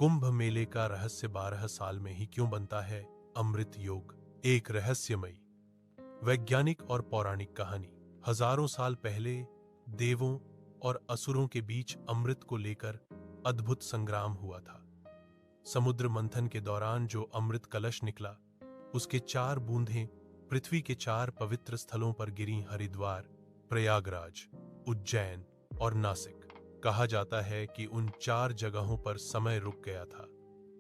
कुंभ मेले का रहस्य 12 साल में ही क्यों बनता है? अमृत योग एक रहस्यमयी वैज्ञानिक और पौराणिक कहानी। हजारों साल पहले देवों और असुरों के बीच अमृत को लेकर अद्भुत संग्राम हुआ था। समुद्र मंथन के दौरान जो अमृत कलश निकला, उसके 4 बूंदें पृथ्वी के 4 पवित्र स्थलों पर गिरी: हरिद्वार, प्रयागराज, उज्जैन और नासिक। कहा जाता है कि उन 4 जगहों पर समय रुक गया था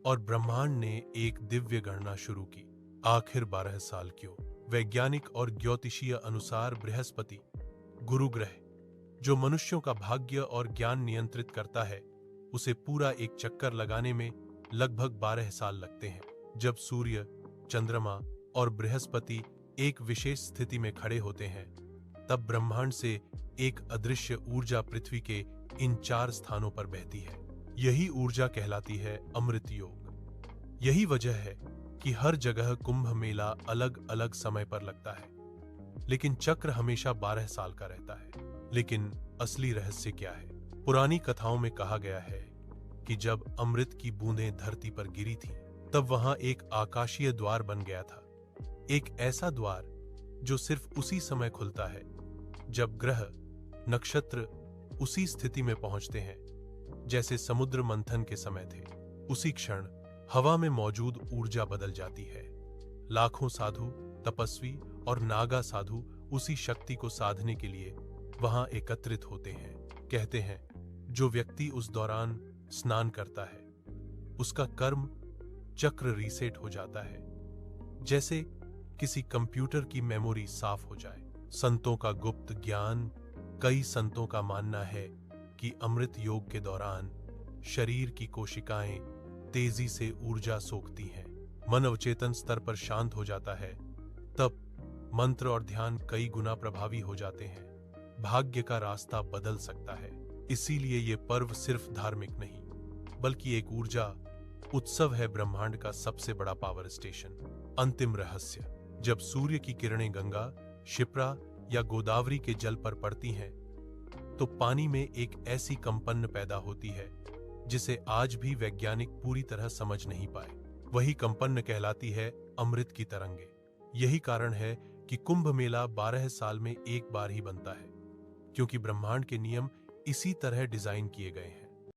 और ब्रह्मांड ने एक दिव्य गणना शुरू की। आखिर 12 साल क्यों? वैज्ञानिक और ज्योतिषीय अनुसार बृहस्पति, गुरु ग्रह, जो मनुष्यों का भाग्य और ज्ञान नियंत्रित करता है, उसे पूरा एक चक्कर लगाने में लगभग 12 साल लगते हैं। जब सूर्य, चंद्रमा और बृहस्पति एक विशेष स्थिति में खड़े होते हैं, तब ब्रह्मांड से एक अदृश्य ऊर्जा पृथ्वी के इन 4 स्थानों पर बहती है। यही ऊर्जा कहलाती है अमृत योग। यही वजह है कि हर जगह कुंभ मेला अलग अलग समय पर लगता है, लेकिन चक्र हमेशा 12 साल का रहता है। लेकिन असली रहस्य क्या है? पुरानी कथाओं में कहा गया है कि जब अमृत की बूंदें धरती पर गिरी थीं, तब वहां एक आकाशीय द्वार बन गया था। एक ऐसा द्वार जो सिर्फ उसी समय खुलता है जब ग्रह, नक्षत्र उसी स्थिति में पहुंचते हैं जैसे समुद्र मंथन के समय थे। उसी क्षण हवा में मौजूद ऊर्जा बदल जाती है। लाखों साधु, तपस्वी और नागा साधु उसी शक्ति को साधने के लिए वहां एकत्रित होते हैं। कहते हैं, जो व्यक्ति उस दौरान स्नान करता है, उसका कर्म चक्र रीसेट हो जाता है, जैसे किसी कंप्यूटर की मेमोरी साफ हो जाए। संतों का गुप्त ज्ञान। कई संतों का मानना है कि अमृत योग के दौरान शरीर की कोशिकाएं तेजी से ऊर्जा सोखती हैं, मन अवचेतन स्तर पर शांत हो जाता है। तब मंत्र और ध्यान कई गुना प्रभावी हो जाते हैं। भाग्य का रास्ता बदल सकता है। इसीलिए ये पर्व सिर्फ धार्मिक नहीं, बल्कि एक ऊर्जा उत्सव है, ब्रह्मांड का सबसे बड़ा पावर स्टेशन। अंतिम रहस्य: जब सूर्य की किरणें गंगा, शिप्रा या गोदावरी के जल पर पड़ती हैं, तो पानी में एक ऐसी कंपन पैदा होती है जिसे आज भी वैज्ञानिक पूरी तरह समझ नहीं पाए। वही कंपन कहलाती है अमृत की तरंगे। यही कारण है कि कुंभ मेला 12 साल में एक बार ही बनता है, क्योंकि ब्रह्मांड के नियम इसी तरह डिजाइन किए गए हैं।